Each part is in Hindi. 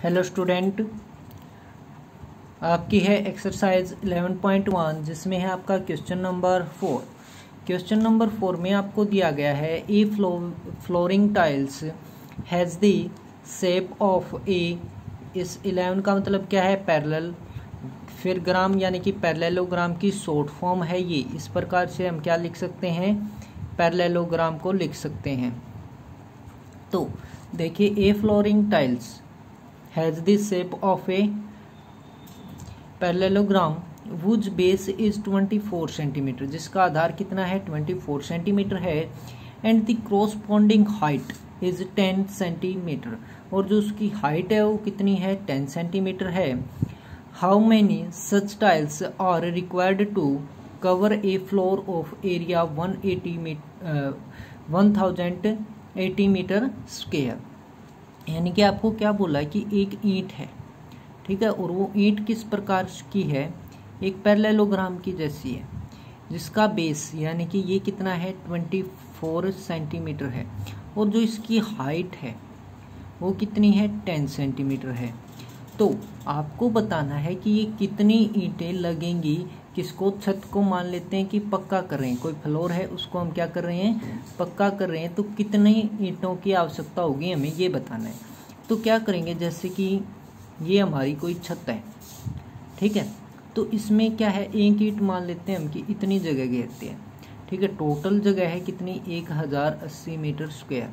हेलो स्टूडेंट, आपकी है एक्सरसाइज 11.1 जिसमें है आपका क्वेश्चन नंबर 4। क्वेश्चन नंबर 4 में आपको दिया गया है a flooring tiles has the shape of a. इस 11 का मतलब क्या है? पैरेलल। फिर ग्राम यानी कि पैरेललोग्राम की शॉर्ट फॉर्म है ये। इस प्रकार से हम क्या लिख सकते हैं? पैरेललोग्राम को लिख सकते हैं। तो देखिए, a flooring tiles has the shape of a parallelogram whose base is 24 centimetre, जिसका आधार कितना है? 24 सेंटीमीटर है। And the corresponding height is 10 centimetre, और जो उसकी हाइट है वो कितनी है? 10 सेंटीमीटर है। How many such tiles are required to cover a floor of area 1080 metre square. यानी कि आपको क्या बोला है कि एक ईंट है, ठीक है, और वो ईंट किस प्रकार की है? एक पैरेललोग्राम की जैसी है, जिसका बेस यानी कि ये कितना है? 24 सेंटीमीटर है, और जो इसकी हाइट है वो कितनी है? 10 सेंटीमीटर है। तो आपको बताना है कि ये कितनी ईंटें लगेंगी। किसको? छत को मान लेते हैं कि पक्का कर रहे हैं, कोई फ्लोर है उसको हम क्या कर रहे हैं? पक्का कर रहे हैं। तो कितनी ईंटों की आवश्यकता होगी हमें ये बताना है। तो क्या करेंगे, जैसे कि ये हमारी कोई छत है, ठीक है, तो इसमें क्या है? एक ईंट मान लेते हैं हम कि इतनी जगह घेरते हैं, ठीक है। टोटल जगह है कितनी? 1080 मीटर स्क्वायर।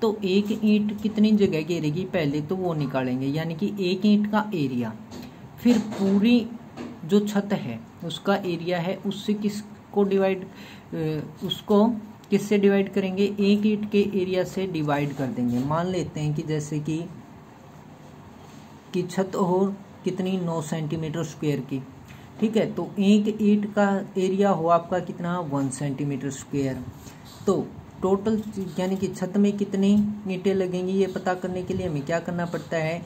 तो एक ईंट कितनी जगह घेरेगी? पहले तो वो निकालेंगे, यानी कि एक ईंट का एरिया, फिर पूरी जो छत है उसका एरिया है, उससे किसको डिवाइड, उसको किससे डिवाइड करेंगे? एक ईंट के एरिया से डिवाइड कर देंगे। मान लेते हैं कि जैसे कि छत हो कितनी? 9 सेंटीमीटर स्क्वायर की, ठीक है। तो एक ईंट का एरिया हो आपका कितना? 1 सेंटीमीटर स्क्वायर। तो टोटल यानी कि छत में कितनी ईंटें लगेंगी ये पता करने के लिए हमें क्या करना पड़ता है?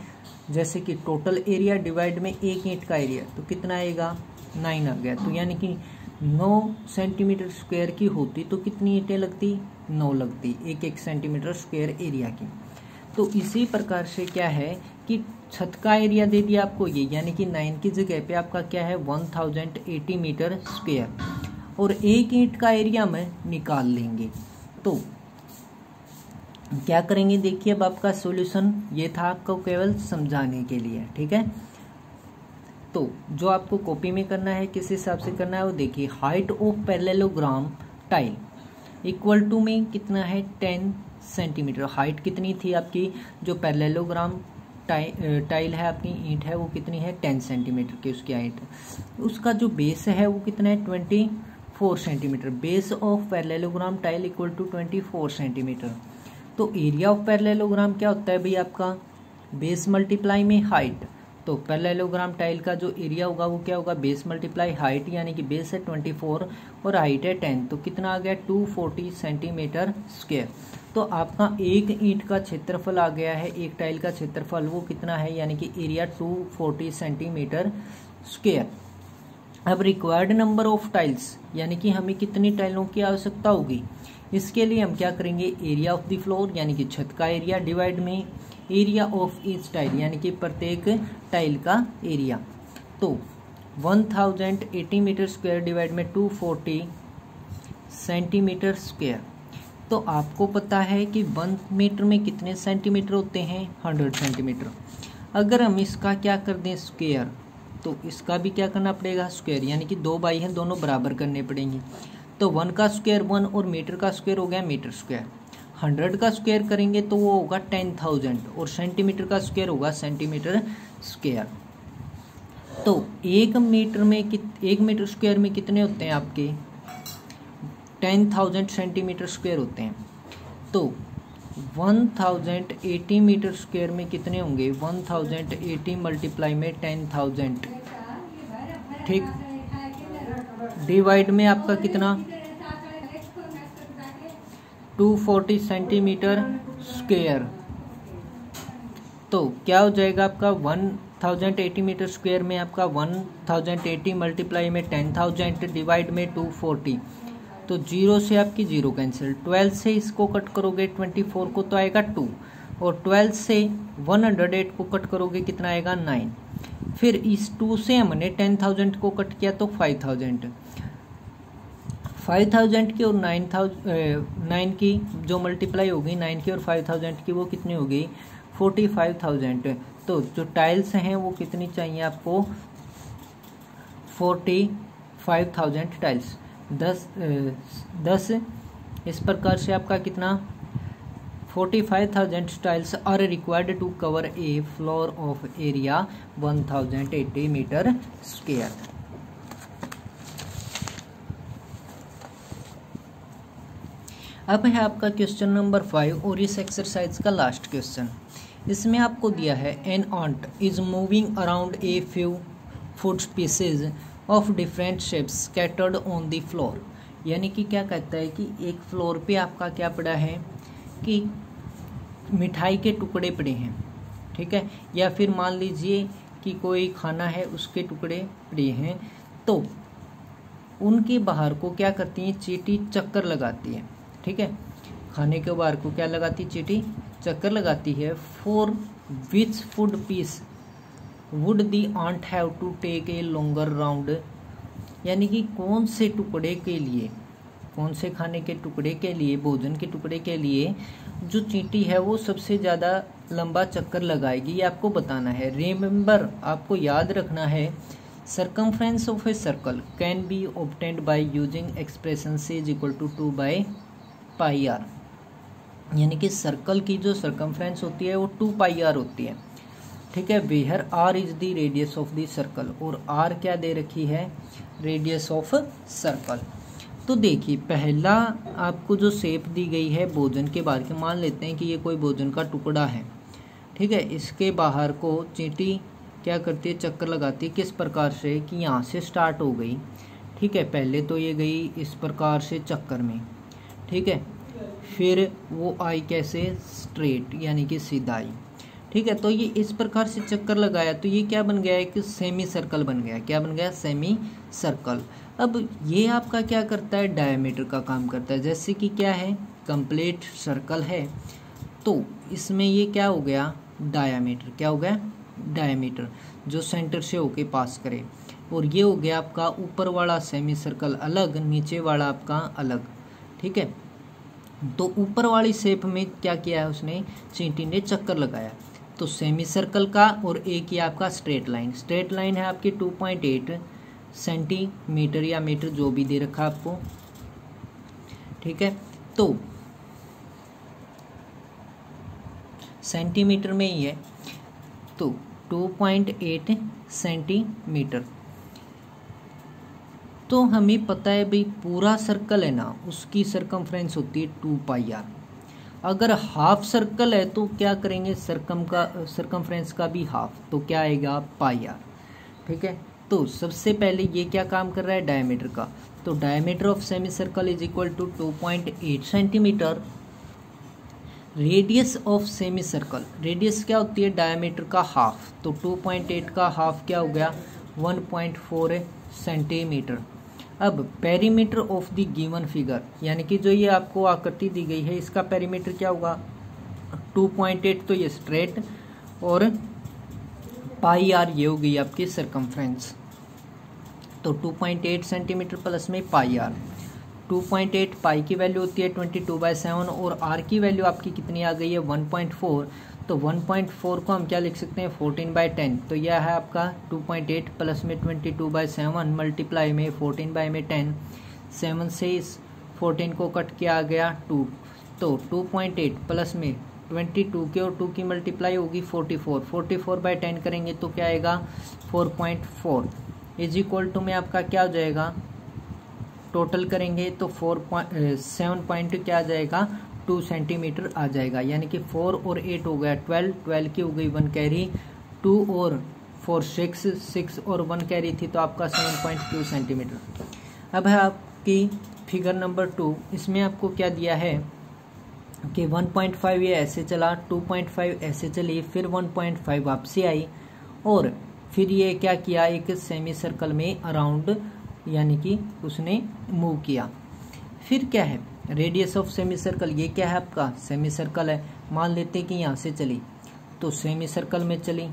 जैसे कि टोटल एरिया डिवाइड में एक ईंट का एरिया, तो कितना आएगा? 9 आ गया। तो यानी कि 9 सेंटीमीटर स्क्वायर की होती तो कितनी ईंटें लगती? 9 लगती, एक सेंटीमीटर स्क्वायर एरिया की। तो इसी प्रकार से क्या है कि छत का एरिया दे दिया आपको ये, यानी कि 9 की जगह पे आपका क्या है? 1080 मीटर स्क्वायर, और एक ईंट का एरिया में निकाल लेंगे। तो क्या करेंगे? देखिए, अब आपका सॉल्यूशन ये था आपको केवल समझाने के लिए, ठीक है। तो जो आपको कॉपी में करना है, किस हिसाब से करना है वो देखिए। Height of parallelogram tile equal to में कितना है? 10 सेंटीमीटर। हाइट कितनी थी आपकी? जो पैरेललोग्राम टाइल है, आपकी ईंट है, वो कितनी है? 10 सेंटीमीटर की उसकी हाइट। उसका जो बेस है वो कितना है? 24 centimetre. Base of parallelogram tile equal to 24 centimetre. तो एरिया ऑफ पैरेललोग्राम क्या होता है भाई? आपका बेस मल्टीप्लाई में हाइट। तो पैरेललोग्राम टाइल का जो एरिया होगा वो क्या होगा? बेस मल्टीप्लाई हाइट, यानी कि बेस है 24 और हाइट है 10, तो कितना आ गया? 240 सेंटीमीटर स्क्वायर। तो आपका एक ईंट का क्षेत्रफल आ गया है, एक टाइल का क्षेत्रफल वो कितना है? यानी कि एरिया 240 सेंटीमीटर स्क्वायर। अब रिक्वायर्ड नंबर ऑफ टाइल्स, यानी कि हमें कितनी टाइलों की आवश्यकता होगी, इसके लिए हम क्या करेंगे? एरिया ऑफ द फ्लोर यानी कि छत का एरिया डिवाइड में एरिया ऑफ ईच टाइल, यानी कि प्रत्येक टाइल का एरिया। तो 1080 मीटर स्क्वायर डिवाइड में 240 सेंटीमीटर स्क्वायर। तो आपको पता है कि 1 मीटर में कितने सेंटीमीटर होते हैं? 100 सेंटीमीटर। अगर हम इसका क्या कर दें? स्क्वायर, तो इसका भी क्या करना पड़ेगा? स्क्वायर, यानी कि 2 बाई हैं, दोनों बराबर करने पड़ेंगे। तो 1 का स्क्वायर 1 और मीटर का स्क्वायर हो गया मीटर स्क्वायर। 100 का स्क्वायर करेंगे तो वो होगा 10,000, और सेंटीमीटर का स्क्वायर होगा सेंटीमीटर स्क्वायर। तो 1 मीटर स्क्वायर में कितने होते हैं आपके? 10,000 सेंटीमीटर स्क्वायर होते हैं। तो 1080 मीटर स्क्वायर में कितने होंगे? 1080 मल्टीप्लाई में 10,000, ठीक, डिवाइड में आपका कितना? 240 सेंटीमीटर स्क्वायर। तो क्या हो जाएगा आपका? 1080 मीटर स्क्वायर में आपका 1080 मल्टीप्लाई में 10,000 डिवाइड में 240, तो 0 से आपकी 0 कैंसिल। 12 से इसको कट करोगे 24 को तो आएगा 2, और 12 से 108 को कट करोगे कितना आएगा 9। फिर इस 2 से हमने 10,000 को कट किया तो 5,000 की और 9 की जो मल्टीप्लाई होगी 9 की और 5,000 की वो कितनी होगी 45,000। तो जो टाइल्स हैं वो कितनी चाहिए आपको 45,000 टाइल्स। 10 इस प्रकार से आपका कितना 45,000 tiles are required to cover a floor of area 1080 metre square. अब है आपका क्वेश्चन नंबर 5 और इस एक्सरसाइज का लास्ट क्वेश्चन। इसमें आपको दिया है an ant is moving around a few food pieces of different shapes scattered on the floor. यानी कि क्या कहता है कि एक फ्लोर पे आपका क्या पड़ा है कि मिठाई के टुकड़े पड़े हैं, ठीक है, या फिर मान लीजिए कि कोई खाना है उसके टुकड़े पड़े हैं, तो उनके बाहर को क्या करती है चींटी चक्कर लगाती है, ठीक है, खाने के बाहर को क्या लगाती है चींटी चक्कर लगाती है। For which food piece would the ant have to take a longer round. यानी कि कौन से टुकड़े के लिए, कौन से खाने के टुकड़े के लिए, भोजन के टुकड़े के लिए जो चींटी है वो सबसे ज़्यादा लंबा चक्कर लगाएगी, ये आपको बताना है। रिमेंबर, आपको याद रखना है circumference of a circle can be obtained by using expression c is equal to 2/πr। यानी कि सर्कल की जो सर्कमफ्रेंस होती है वो 2πr होती है, ठीक है। Where r is the radius of the circle, और r क्या दे रखी है रेडियस ऑफ सर्कल। तो देखिए पहला आपको जो शेप दी गई है भोजन के बाहर के, मान लेते हैं कि ये कोई भोजन का टुकड़ा है, ठीक है, इसके बाहर को चींटी क्या करती है चक्कर लगाती है। किस प्रकार से कि यहाँ से स्टार्ट हो गई, ठीक है, पहले तो ये गई इस प्रकार से चक्कर में, ठीक है, फिर वो आई कैसे स्ट्रेट यानी कि सीधा आई, ठीक है। तो ये इस प्रकार से चक्कर लगाया तो ये क्या बन गया एक सेमी सर्कल बन गया। क्या बन गया सेमी सर्कल। अब ये आपका क्या करता है डायमीटर का काम करता है। जैसे कि क्या है कंप्लीट सर्कल है तो इसमें ये क्या हो गया डायमीटर, क्या हो गया डायमीटर जो सेंटर से होके पास करे, और ये हो गया आपका ऊपर वाला सेमी सर्कल अलग, नीचे वाला आपका अलग, ठीक है। तो ऊपर वाली शेप में क्या किया है उसने चींटी ने चक्कर लगाया, तो सेमी सर्कल का और एक ही आपका स्ट्रेट लाइन। स्ट्रेट लाइन है आपकी 2.8 सेंटीमीटर या मीटर जो भी दे रखा आपको, ठीक है। तो सेंटीमीटर में ही है तो 2.8 सेंटीमीटर। तो हमें पता है भाई पूरा सर्कल है ना उसकी सरकमफ्रेंस होती है 2πr। अगर हाफ सर्कल है तो क्या करेंगे सरकमफ्रेंस का भी हाफ, तो क्या आएगा πr, ठीक है। तो सबसे पहले ये क्या काम कर रहा है डायमीटर का, तो diameter of semi circle is equal to 2.8 centimetre. Radius of semi circle, radius क्या होती है डायमीटर का हाफ, तो 2.8 का हाफ क्या हो गया 1.4 सेंटीमीटर। अब perimeter of the given figure, यानी कि जो ये आपको आकृति दी गई है इसका पेरीमीटर क्या होगा 2.8, तो ये स्ट्रेट, और πr ये हो गई आपकी सरकमफ्रेंस। तो 2.8 सेंटीमीटर प्लस में πr, 2.8 पाई की वैल्यू होती है 22/7 और r की वैल्यू आपकी कितनी आ गई है 1.4। तो 1.4 को हम क्या लिख सकते हैं 14/10। तो यह है आपका 2.8 प्लस में 22/7 मल्टीप्लाई में 14/10। 7 से इस 14 को कट किया आ गया 2, तो 2.8 प्लस में 22 के और 2 की मल्टीप्लाई होगी 44, 44/10 करेंगे तो क्या आएगा 4.4 इज इक्वल टू में आपका क्या हो जाएगा टोटल करेंगे तो 7 पॉइंट क्या आ जाएगा 2 सेंटीमीटर आ जाएगा। यानी कि 4 और 8 हो गया 12 की हो गई 1 कैरी, 2 और 4 6 और 1 कैरी थी तो आपका 7.2 सेंटीमीटर। अब है आपकी फिगर नंबर 2, इसमें आपको क्या दिया है कि 1.5 ये ऐसे चला, 2.5 ऐसे चली, फिर 1.5 वापसी आई और फिर ये क्या किया एक सेमी सर्कल में अराउंड यानी कि उसने मूव किया। फिर क्या है रेडियस ऑफ सेमी सर्कल, ये क्या है आपका सेमी सर्कल है। मान लेते हैं कि यहाँ से चली तो सेमी सर्कल में चली,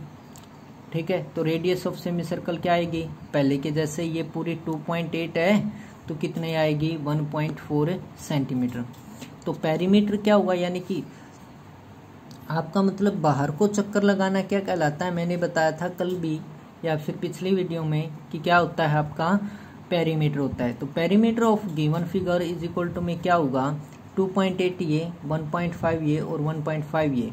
ठीक है। तो रेडियस ऑफ सेमी सर्कल क्या आएगी, पहले के जैसे ये पूरी 2.8 है तो कितने आएगी 1.4 सेंटीमीटर। तो पेरीमीटर क्या हुआ, यानी कि आपका मतलब बाहर को चक्कर लगाना क्या कहलाता है। मैंने बताया था कल भी या फिर पिछली वीडियो में कि क्या होता है आपका पेरीमीटर होता है। तो perimeter of given figure is equal to में क्या होगा 2.8 ये, 1.5 ये और 1.5 ये,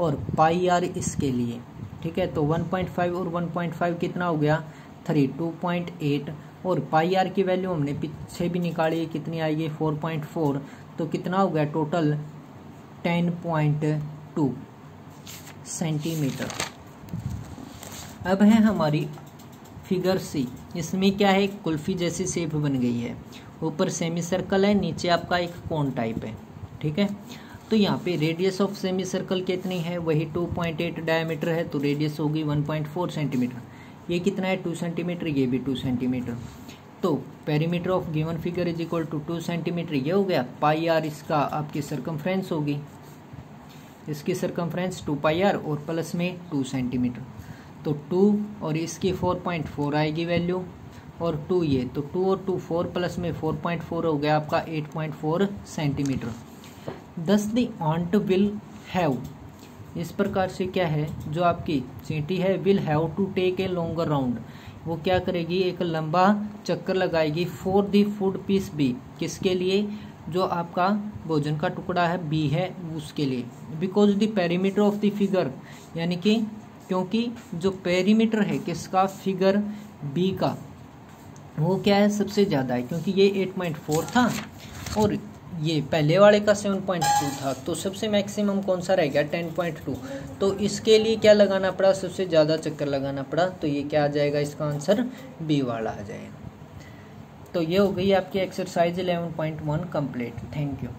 और पाई आर इसके लिए, ठीक है। तो 1.5 और 1.5 कितना हो गया 3, 2.8, और पाई आर की वैल्यू हमने पीछे भी निकाली है, कितनी आएगी 4.4, तो कितना हो गया टोटल 10.2 सेंटीमीटर। अब है हमारी फिगर सी, इसमें क्या है कुल्फी जैसी शेप बन गई है, ऊपर सेमी सर्कल है, नीचे आपका एक कोन टाइप है, ठीक है। तो यहाँ पे रेडियस ऑफ सेमी सर्कल कितनी है, वही 2.8 डायमीटर है, तो रेडियस होगी 1.4 सेंटीमीटर। ये कितना है 2 सेंटीमीटर, ये भी 2 सेंटीमीटर। तो perimeter of given figure is equal to 2 centimetre, ये हो गया। पाई आर इसका आपकी सरकमफ्रेंस होगी, इसकी सरकमफ्रेंस 2 पाई आर और प्लस में 2 सेंटीमीटर, तो 2 और इसकी 4.4 आएगी वैल्यू, और 2 ये, तो 2 और 2 4 प्लस में 4.4 हो गया आपका 8.4 सेंटीमीटर। दस द ऑन्ट विल हैव, इस प्रकार से क्या है जो आपकी चींटी है will have to take a longer round, वो क्या करेगी एक लंबा चक्कर लगाएगी for the food piece B, किसके लिए, जो आपका भोजन का टुकड़ा है बी है उसके लिए। Because the perimeter of the figure, यानी कि क्योंकि जो पेरीमीटर है किसका फिगर बी का वो क्या है सबसे ज़्यादा है, क्योंकि ये 8.4 था और ये पहले वाले का 7.2 था, तो सबसे मैक्सिमम कौन सा रह गया 10.2। तो इसके लिए क्या लगाना पड़ा, सबसे ज़्यादा चक्कर लगाना पड़ा, तो ये क्या आ जाएगा इसका आंसर बी वाला आ जाएगा। तो ये हो गई आपकी एक्सरसाइज 11.1 कंप्लीट। Thank you.